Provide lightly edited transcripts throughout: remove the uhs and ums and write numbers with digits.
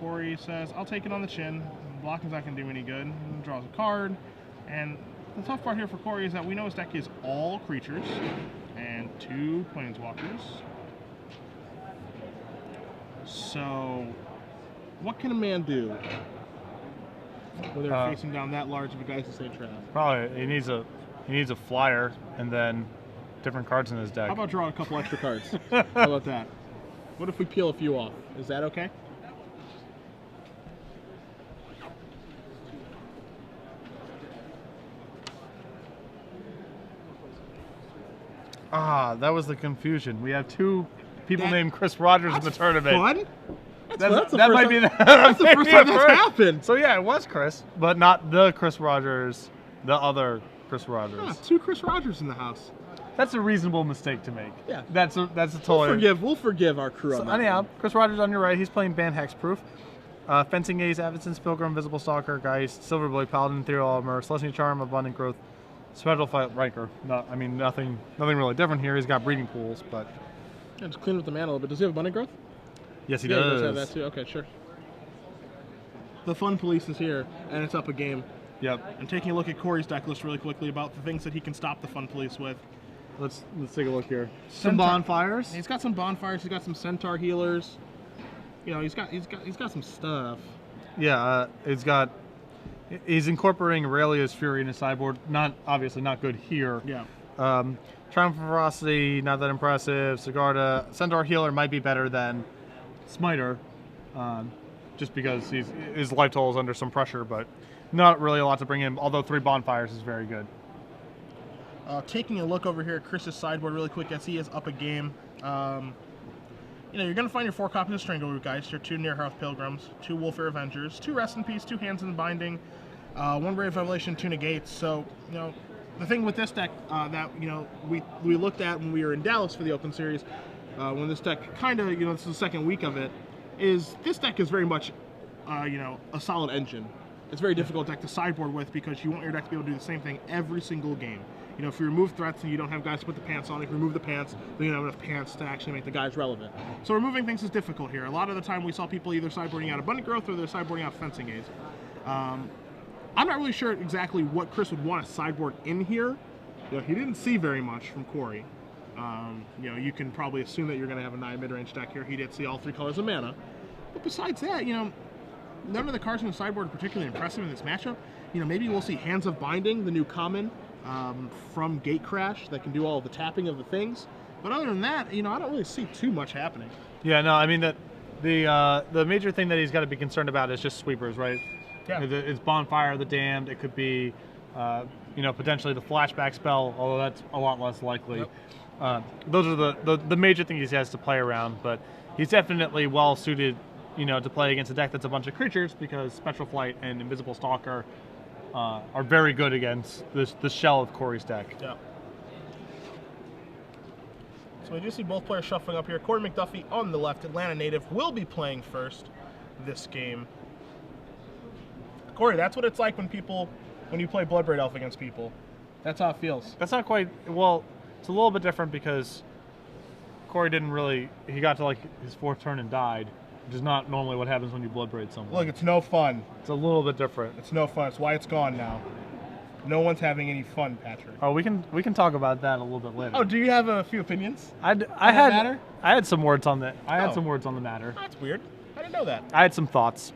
Korey says, I'll take it on the chin. Blocking's not going to do any good. He draws a card. And the tough part here for Korey is that we know his deck is all creatures and 2 planeswalkers. So, what can a man do when they're facing down that large of a Geist of St. Trav? Probably he needs a flyer and then different cards in his deck. How about drawing a couple extra cards? How about that? What if we peel a few off? Is that okay? Ah, that was the confusion. We have 2 people named Chris Rogers in the tournament. Fun? That's the first time that's happened. So yeah, it was Chris, but not the Chris Rogers, the other Chris Rogers. Yeah, 2 Chris Rogers in the house. That's a reasonable mistake to make. Yeah, that's a total. We'll forgive our crew. So anyhow, Chris Rogers on your right. He's playing Ban Hexproof. Fencing Ace, Avacyn's Pilgrim, Invisible Stalker, Geist, Silverblade, Paladin, Ethereal Armor, Celestial Charm, Abundant Growth, Special Fight, Riker. Nothing really different here. He's got Breeding Pools, but yeah, just clean up the mana a little bit. Does he have Abundant Growth? Yes, he does. does. He does have that too. Okay, sure. The Fun Police is here, and it's up a game. Yep. I'm taking a look at Korey's deck list really quickly about the things that he can stop the Fun Police with. Let's take a look here. Some bonfires. He's got some bonfires. He's got some Centaur healers. You know, he's got some stuff. Yeah, he's incorporating Aurelia's Fury in his sideboard. Obviously not good here. Yeah. Triumph of Ferocity, not that impressive. Sigarda, Centaur Healer might be better than Smiter, just because his life total is under some pressure, but not really a lot to bring in. Although 3 bonfires is very good. Taking a look over here at Chris's sideboard really quick as he is up a game. You know, you're going to find your 4 copies of Strangleroot Geist, your 2 Nearhearth Pilgrims, 2 Wolfear Avengers, 2 Rest in Peace, 2 Hands in Binding, 1 Brave Revelation, 2 Negates. So, you know, the thing with this deck that, you know, we looked at when we were in Dallas for the Open Series, when this deck kind of, you know, this is the second week of it, is this deck is very much, you know, a solid engine. It's a very difficult deck to sideboard with because you want your deck to be able to do the same thing every single game. You know, if you remove threats and you don't have guys to put the pants on, if you remove the pants, then you don't have enough pants to actually make the guys relevant. So removing things is difficult here. A lot of the time we saw people either sideboarding out Abundant Growth or they're sideboarding out Fencing Ace. I'm not really sure exactly what Chris would want to sideboard in here. You know, he didn't see very much from Korey. You know, you can probably assume that you're going to have a 9 mid-range deck here. He did see all 3 colors of mana. But besides that, you know, none of the cards in the sideboard are particularly impressive in this matchup. You know, maybe we'll see Hands of Binding, the new common, from Gatecrash that can do all the tapping of the things. But other than that, you know, I don't really see too much happening. Yeah, no, I mean the major thing that he's got to be concerned about is just sweepers, right? Yeah. It's Bonfire, the Damned. It could be, you know, potentially the flashback spell, although that's a lot less likely. Yep. Those are the major things he has to play around, but he's definitely well suited, you know, to play against a deck that's a bunch of creatures because Spectral Flight and Invisible Stalker are very good against the shell of Korey's deck. Yeah. So we do see both players shuffling up here. Korey McDuffie on the left, Atlanta native, will be playing first this game. Korey, that's what it's like when you play Bloodbraid Elf against people. That's how it feels. That's not quite, well, it's a little bit different because Korey didn't really, he got to like his 4th turn and died, which is not normally what happens when you Bloodbraid someone. Look, it's no fun. It's a little bit different. It's no fun. It's why it's gone now. No one's having any fun, Patrick. Oh, we can talk about that a little bit later. Oh, do you have a few opinions? I had some words on that. I had some words on the matter. Oh, that's weird. I didn't know that. I had some thoughts.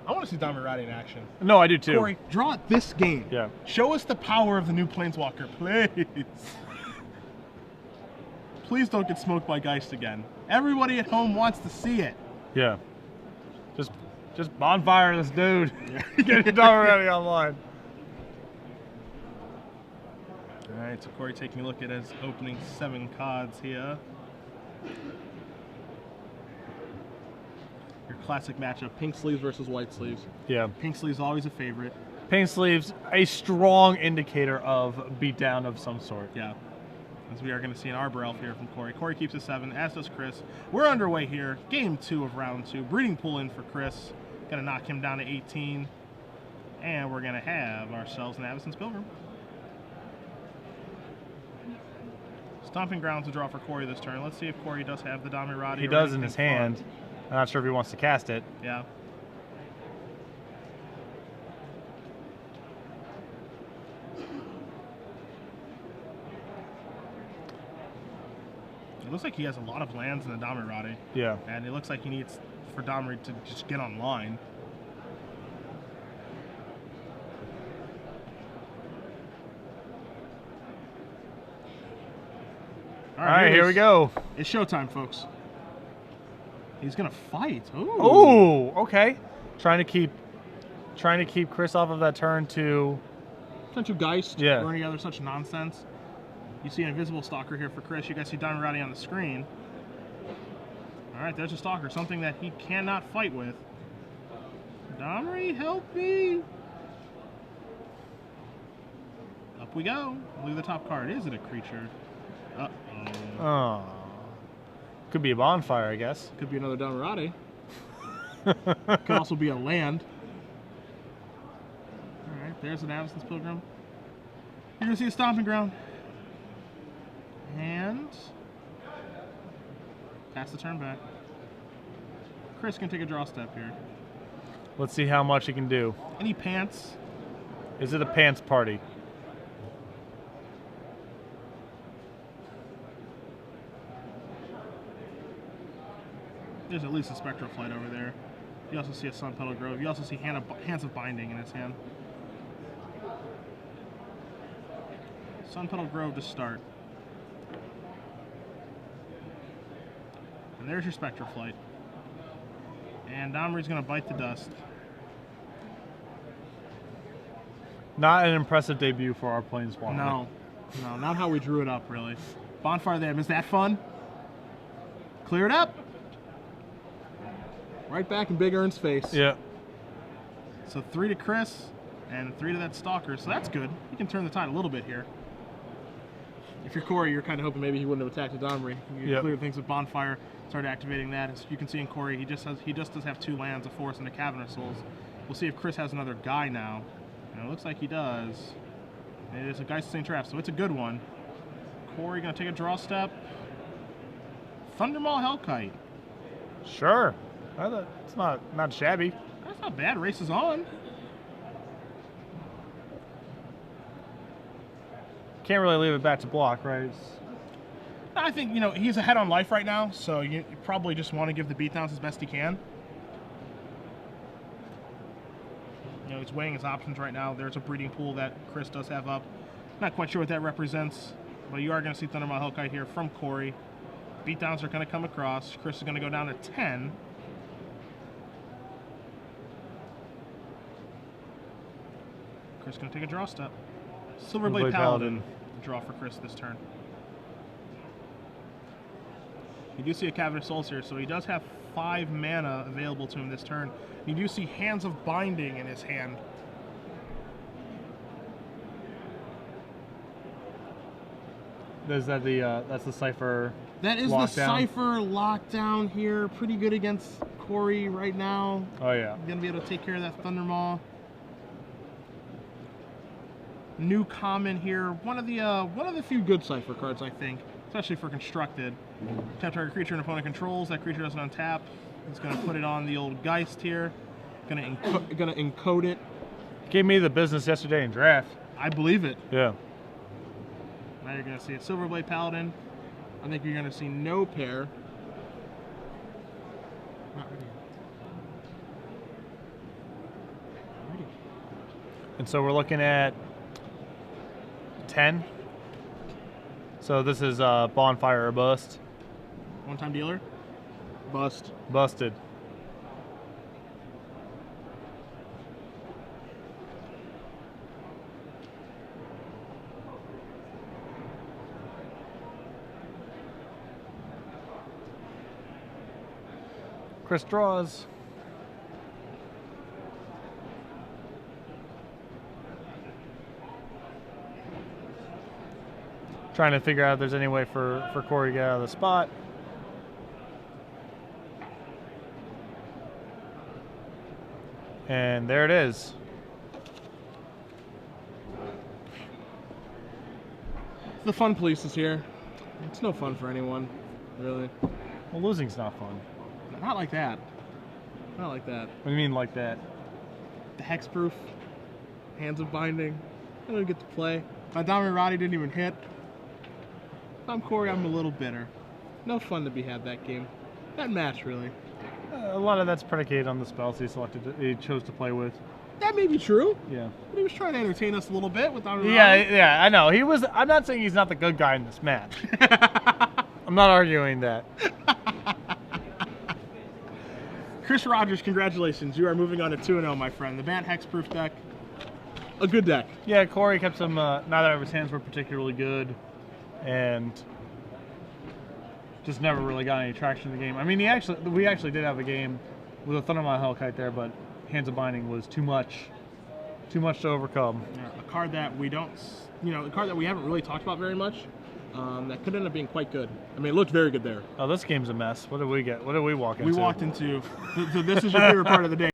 I want to see Damirati in action. No, I do too. Korey, draw this game. Yeah. Show us the power of the new Planeswalker, please. Please don't get smoked by Geist again. Everybody at home wants to see it. Yeah. Just bonfire this dude. Get your Damirati online. All right, so Korey taking a look at his opening 7 cards here. Your classic matchup, pink sleeves versus white sleeves. Yeah. Pink sleeves always a favorite. Pink sleeves, a strong indicator of beatdown of some sort. Yeah. As we are going to see an Arbor Elf here from Korey. Korey keeps it 7, as does Chris. We're underway here. Game 2 of round 2. Breeding Pool in for Chris. Going to knock him down to 18. And we're going to have ourselves an Avacyn's Pilgrim. Stomping Ground's a draw for Korey this turn. Let's see if Korey does have the Damirati. He does in his hand. I'm not sure if he wants to cast it. Yeah. It looks like he has a lot of lands in the Damirati. Yeah. And it looks like he needs for Damiri to just get online. All right, here we go. It's showtime, folks. He's gonna fight. Ooh. Oh, okay. Trying to keep Chris off of that turn to. Turn to Geist. Yeah. Or any other such nonsense. You see an invisible stalker here for Chris. You guys see Damirati on the screen. All right, there's a stalker. Something that he cannot fight with. Damiri, help me! Up we go. Look at the top card. Is it a creature? Uh-oh. Oh. Could be a bonfire, I guess. Could be another Damirati. Could also be a land. Alright, there's an Absence Pilgrim. You're going to see a Stomping Ground. And... pass the turn back. Chris can take a draw step here. Let's see how much he can do. Any pants? Is it a pants party? There's at least a Spectral Flight over there. You also see a Sun Petal Grove. You also see Hands of Binding in his hand. Sun Petal Grove to start. And there's your Spectral Flight. And Damiri's going to bite the dust. Not an impressive debut for our Planeswalker. No. No, not how we drew it up, really. Bonfire Them. Is that fun? Clear it up. Right back in Big Ern's face. Yeah. So 3 to Chris, and 3 to that Stalker. So that's good. He can turn the tide a little bit here. If you're Korey, you're kind of hoping maybe he wouldn't have attacked the Damiri. You clear things with Bonfire, start activating that. As you can see in Korey, he just does have 2 lands, a Forest and a Cavern of Souls. We'll see if Chris has another guy now. And it looks like he does. It is a Geist-Stain Trap, so it's a good one. Korey gonna take a draw step. Thundermaw Hellkite. Sure. It's not shabby. That's not bad. Race is on. Can't really leave it back to block, right? I think, he's ahead on life right now, so you probably just want to give the beatdowns as best he can. He's weighing his options right now. There's a breeding pool that Chris does have up. Not quite sure what that represents, but you are going to see Thundermaw Hellkite here from Korey. Beatdowns are going to come across. Chris is going to go down to 10. Chris is going to take a draw step. Silverblade Paladin. Draw for Chris this turn. You do see a Cavern of Souls here, so he does have 5 mana available to him this turn. You do see Hands of Binding in his hand. Is that that's the Cypher? That is the Cypher lockdown here. Pretty good against Korey right now. Oh yeah. Gonna be able to take care of that Thundermaw. New common here. One of the few good Cypher cards, I think, especially for constructed. Tap target creature an opponent controls. That creature doesn't untap. It's gonna put it on the old Geist here. Gonna encode it. Gave me the business yesterday in draft. I believe it. Yeah. Now you're gonna see a Silverblade Paladin. I think you're gonna see no pair. Not ready. Ready. And so we're looking at 10. So this is Bonfire or Bust. One-time dealer. Bust. Busted. Chris draws. Trying to figure out if there's any way for Korey to get out of the spot. And there it is. The fun police is here. It's no fun for anyone, really. Well, losing's not fun. Not like that. Not like that. What do you mean like that? The hexproof, Hands of Binding. I don't get to play. My Damirati didn't even hit. If I'm Korey, I'm a little bitter. No fun to be had that game. That match, really. A lot of that's predicated on the spells he chose to play with. That may be true. Yeah. But he was trying to entertain us a little bit with Damirati. Yeah, I know. I'm not saying he's not the good guy in this match. I'm not arguing that. Chris Rogers, congratulations. You are moving on to 2-0, my friend. The Bant Hexproof deck. A good deck. Yeah, Korey kept some. Neither of his hands were particularly good, and just never really got any traction in the game. I mean, we actually did have a game with a Thundermile Hellkite there, but Hands of Binding was too much to overcome. Yeah, a card that we don't, a card that we haven't really talked about very much. That could end up being quite good. I mean, it looked very good there. Oh, this game's a mess. What did we get? What did we walk into? We walked into. This is your favorite part of the day.